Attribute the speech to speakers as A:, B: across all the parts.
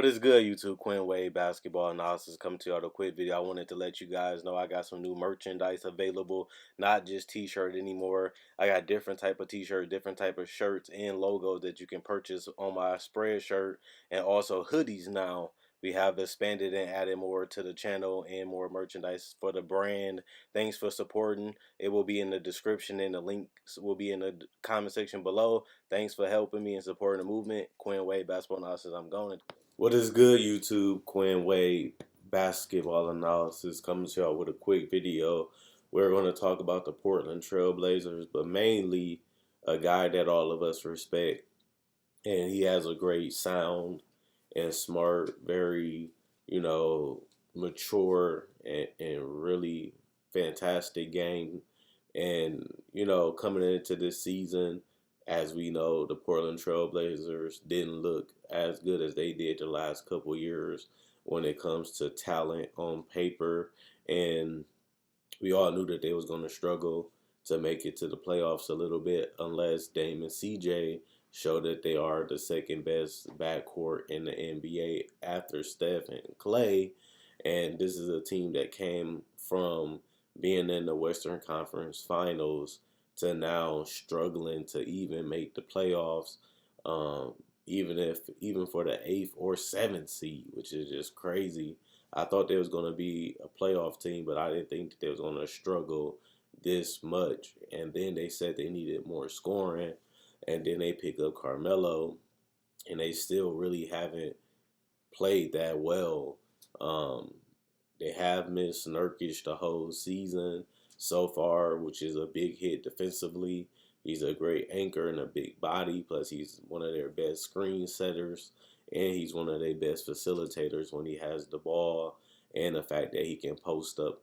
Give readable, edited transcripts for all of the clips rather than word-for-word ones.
A: is good, YouTube? Quinn Wade Basketball Analysis coming to you with a quick video. I wanted to let you guys know I got some new merchandise available, not just t-shirt anymore. I got different type of t-shirt, different type of shirts and logos that you can purchase on my spread shirt, and also hoodies now. We have expanded and added more to the channel and more merchandise for the brand. Thanks for supporting. It will be in the description and the links will be in the comment section below. Thanks for helping me and supporting the movement. Quinn Wade Basketball Analysis. I'm going. What is good, YouTube? Quinn Wade Basketball Analysis coming to y'all with a quick video. We're going to talk about the Portland Trail Blazers, but mainly a guy that all of us respect. And he has a great sound and smart, very, mature and really fantastic game. And, coming into this season, as we know, the Portland Trail Blazers didn't look as good as they did the last couple years when it comes to talent on paper. And we all knew that they was going to struggle to make it to the playoffs a little bit unless Dame and CJ show that they are the second best backcourt in the NBA after Steph and Clay. And this is a team that came from being in the Western Conference Finals to now struggling to even make the playoffs, even for the 8th or 7th seed, which is just crazy. I thought they was going to be a playoff team, but I didn't think that they was going to struggle this much. And then they said they needed more scoring, and then they pick up Carmelo, and they still really haven't played that well. They have missed Nurkic the whole season so far, which is a big hit defensively. He's a great anchor and a big body, plus he's one of their best screen setters, and he's one of their best facilitators when he has the ball, and the fact that he can post up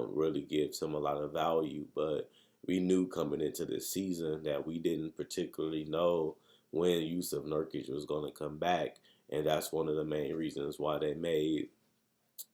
A: really gives him a lot of value. But we knew coming into this season that we didn't particularly know when Yusuf Nurkic was going to come back, and that's one of the main reasons why they made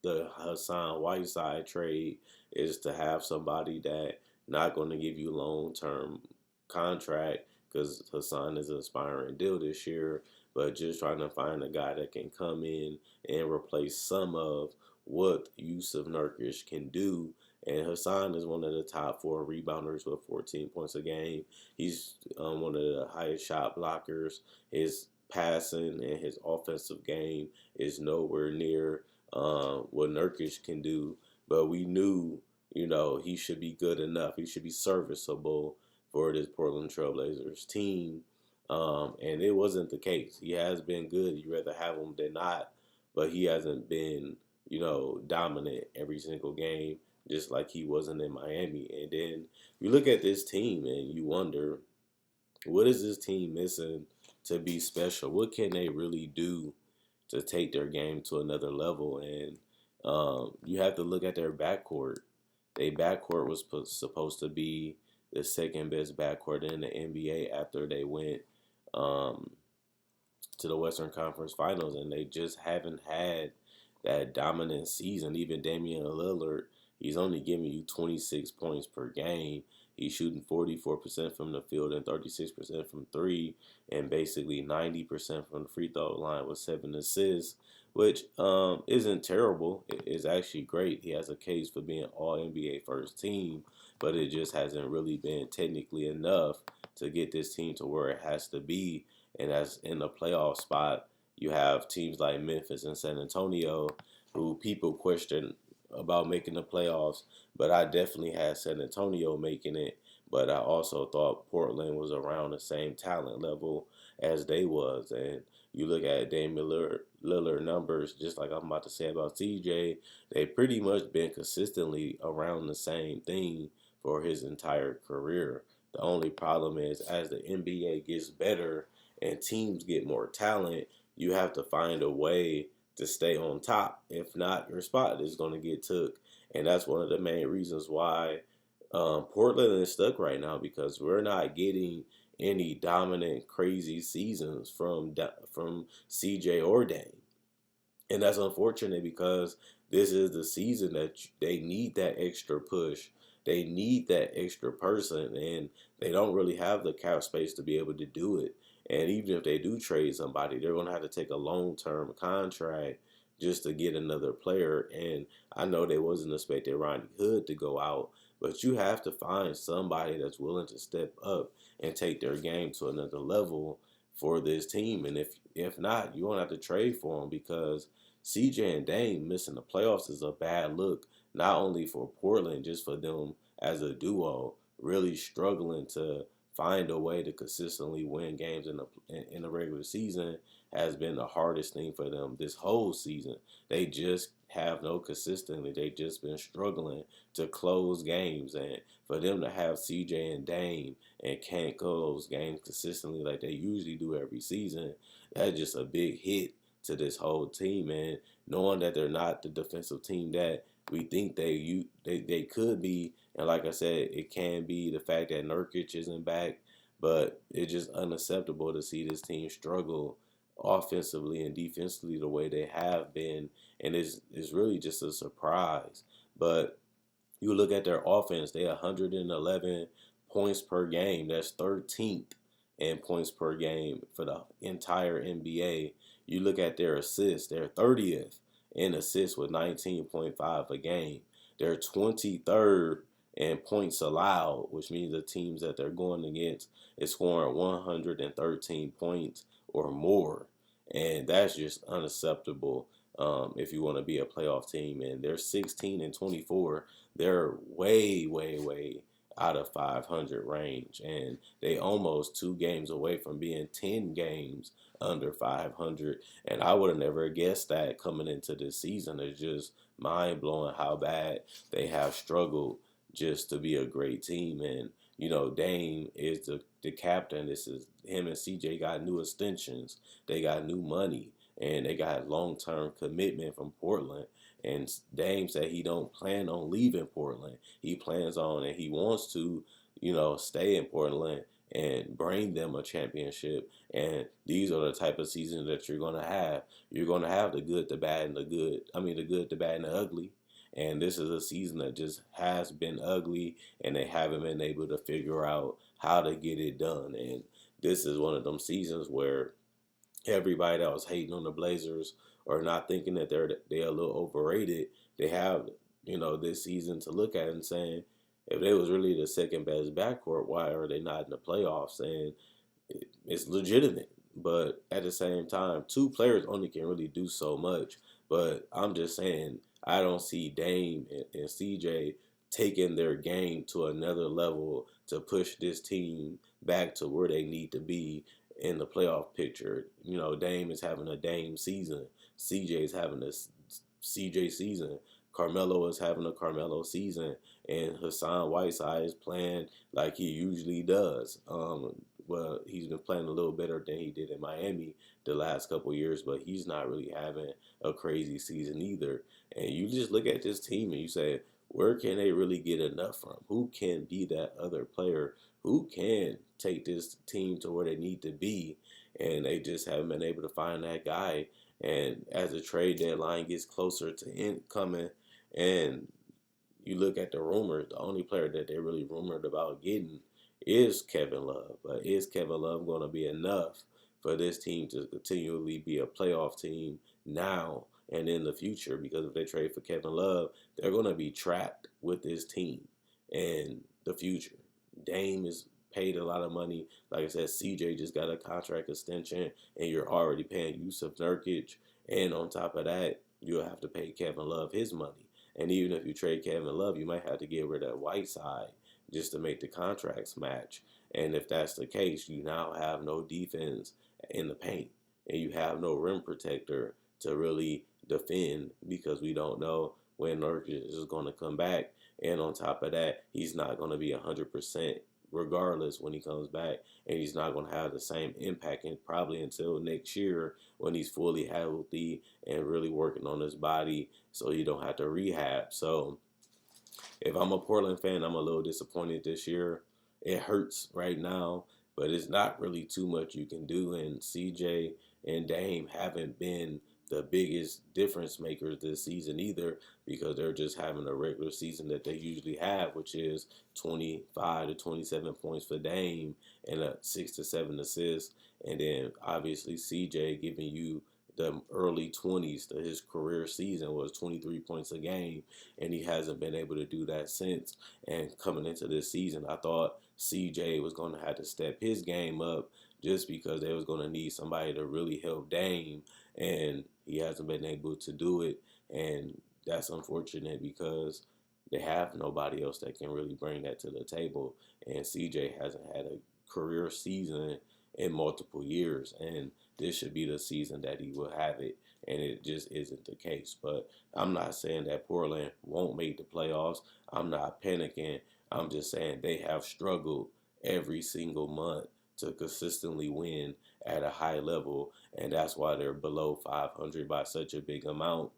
A: the Hassan Whiteside trade, is to have somebody that not going to give you long-term contract, because Hassan is an aspiring deal this year, but just trying to find a guy that can come in and replace some of what Yusuf Nurkic can do. And Hassan is one of the top 4 rebounders with 14 points a game. He's one of the highest shot blockers. His passing and his offensive game is nowhere near what Nurkic can do. But we knew, he should be good enough. He should be serviceable for this Portland Trailblazers team. And it wasn't the case. He has been good. You'd rather have him than not. But he hasn't been, dominant every single game, just like he wasn't in Miami. And then you look at this team and you wonder, what is this team missing to be special? What can they really do to take their game to another level? And you have to look at their backcourt. Their backcourt was supposed to be the second best backcourt in the NBA after they went to the Western Conference Finals, and they just haven't had that dominant season. Even Damian Lillard, he's only giving you 26 points per game. He's shooting 44% from the field and 36% from three, and basically 90% from the free throw line with 7 assists, which isn't terrible. It's actually great. He has a case for being all NBA first team, but it just hasn't really been technically enough to get this team to where it has to be. And that's in the playoff spot. You have teams like Memphis and San Antonio, who people question about making the playoffs, but I definitely had San Antonio making it. But I also thought Portland was around the same talent level as they was. And you look at Damian Lillard numbers, just like I'm about to say about CJ, they pretty much been consistently around the same thing for his entire career. The only problem is, as the NBA gets better and teams get more talent, you have to find a way to stay on top. If not, your spot is going to get took. And that's one of the main reasons why Portland is stuck right now, because we're not getting any dominant, crazy seasons from CJ or Dame. And that's unfortunate, because this is the season that they need that extra push. they need that extra person, and they don't really have the cap space to be able to do it. And even if they do trade somebody, they're going to have to take a long-term contract just to get another player. And I know they wasn't expecting Ronnie Hood to go out, but you have to find somebody that's willing to step up and take their game to another level for this team. And if not, you won't have to trade for them, because CJ and Dame missing the playoffs is a bad look, not only for Portland, just for them as a duo, really struggling to find a way to consistently win games in the regular season has been the hardest thing for them this whole season. They just have no consistency. They just been struggling to close games, and for them to have CJ and Dame and can't close games consistently like they usually do every season, that's just a big hit to this whole team. And knowing that they're not the defensive team that we think they could be, and like I said, it can be the fact that Nurkic isn't back, but it's just unacceptable to see this team struggle offensively and defensively the way they have been, and it's really just a surprise. But you look at their offense, they 111 points per game. That's 13th in points per game for the entire NBA. You look at their assists, they're 30th in assists with 19.5 a game. They're 23rd in points allowed, which means the teams that they're going against is scoring 113 points or more. And that's just unacceptable if you want to be a playoff team. And they're 16 and 24. They're way, way, way out of 500 range. And they almost 2 games away from being 10 games under 500. And I would have never guessed that coming into this season. It's just mind blowing how bad they have struggled just to be a great team. And Dame is the captain. This is him and CJ got new extensions. They got new money, and they got long-term commitment from Portland. And Dame said he don't plan on leaving Portland. He plans on, and he wants to, stay in Portland and bring them a championship. And these are the type of seasons that you're going to have. You're going to have the good, the bad, and the good. I mean, the good, the bad, and the ugly. And this is a season that just has been ugly, and they haven't been able to figure out how to get it done. And this is one of them seasons where everybody that was hating on the Blazers or not thinking that they're a little overrated, they have this season to look at and saying, if they was really the second best backcourt, why are they not in the playoffs? And it's legitimate. But at the same time, two players only can really do so much. But I'm just saying, I don't see Dame and CJ taking their game to another level to push this team back to where they need to be in the playoff picture. Dame is having a Dame season. CJ is having a CJ season. Carmelo is having a Carmelo season, and Hassan Whiteside is playing like he usually does. Well, he's been playing a little better than he did in Miami the last couple of years, but he's not really having a crazy season either. And you just look at this team and you say, where can they really get enough from? Who can be that other player? Who can take this team to where they need to be? And they just haven't been able to find that guy. And as the trade deadline gets closer to coming, and you look at the rumors, the only player that they really rumored about getting is Kevin Love. But is Kevin Love going to be enough for this team to continually be a playoff team now and in the future? Because if they trade for Kevin Love, they're going to be trapped with this team in the future. Dame is paid a lot of money. Like I said, CJ just got a contract extension, and you're already paying Yusuf Nurkic. And on top of that, you'll have to pay Kevin Love his money. And even if you trade Kevin Love, you might have to get rid of Whiteside just to make the contracts match. And if that's the case, you now have no defense in the paint, and you have no rim protector to really defend, because we don't know when Nurkic is going to come back. And on top of that, he's not going to be 100% regardless when he comes back, and he's not going to have the same impact and probably until next year when he's fully healthy and really working on his body so he don't have to rehab. So if I'm a Portland fan, I'm a little disappointed this year. It hurts right now, but it's not really too much you can do. And CJ and Dame haven't been the biggest difference makers this season either, because they're just having a regular season that they usually have, which is 25 to 27 points for Dame and 6 to 7 assists. And then obviously CJ giving you the early 20s to his career season was 23 points a game, and he hasn't been able to do that since. And coming into this season, I thought CJ was going to have to step his game up just because they was going to need somebody to really help Dame, and he hasn't been able to do it. And that's unfortunate because they have nobody else that can really bring that to the table. And CJ hasn't had a career season in multiple years, and this should be the season that he will have it, and it just isn't the case. But I'm not saying that Portland won't make the playoffs. I'm not panicking. I'm just saying they have struggled every single month to consistently win at a high level, and that's why they're below 500 by such a big amount,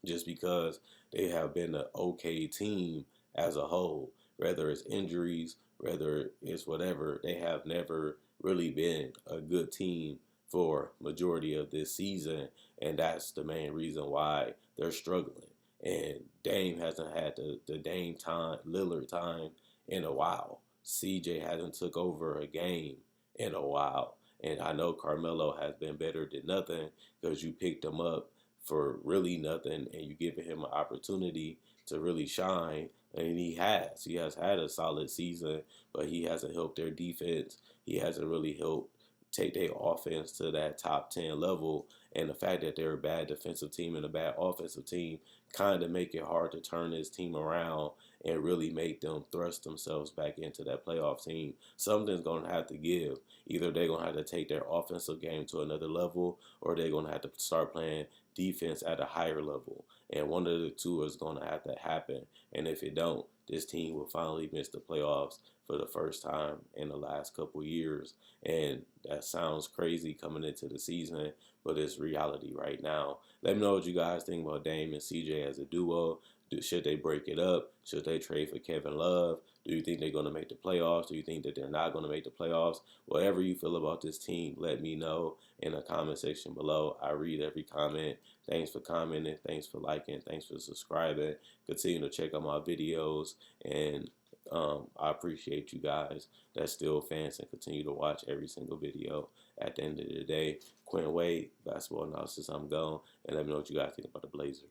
A: just because they have been an okay team as a whole. Whether it's injuries, whether it's whatever, they have never really been a good team for majority of this season, and that's the main reason why they're struggling. And Dame hasn't had the Dame time, Lillard time in a while. CJ hasn't took over a game in a while. And I know Carmelo has been better than nothing because you picked him up for really nothing and you giving him an opportunity to really shine. And he has. He has had a solid season, but he hasn't helped their defense. He hasn't really helped take their offense to that top 10 level. And the fact that they're a bad defensive team and a bad offensive team kind of make it hard to turn this team around and really make them thrust themselves back into that playoff team. Something's going to have to give. Either they're going to have to take their offensive game to another level, or they're going to have to start playing defense at a higher level. And one of the two is going to have to happen. And if it don't, this team will finally miss the playoffs for the first time in the last couple years. And that sounds crazy coming into the season, but it's reality right now. Let me know what you guys think about Dame and CJ as a duo. Should they break it up? Should they trade for Kevin Love? Do you think they're going to make the playoffs? Do you think that they're not going to make the playoffs? Whatever you feel about this team, let me know in the comment section below. I read every comment. Thanks for commenting. Thanks for liking. Thanks for subscribing. Continue to check out my videos. And I appreciate you guys that's still fans and continue to watch every single video. At the end of the day, Quinn Wade, basketball analysis, I'm gone. And let me know what you guys think about the Blazers.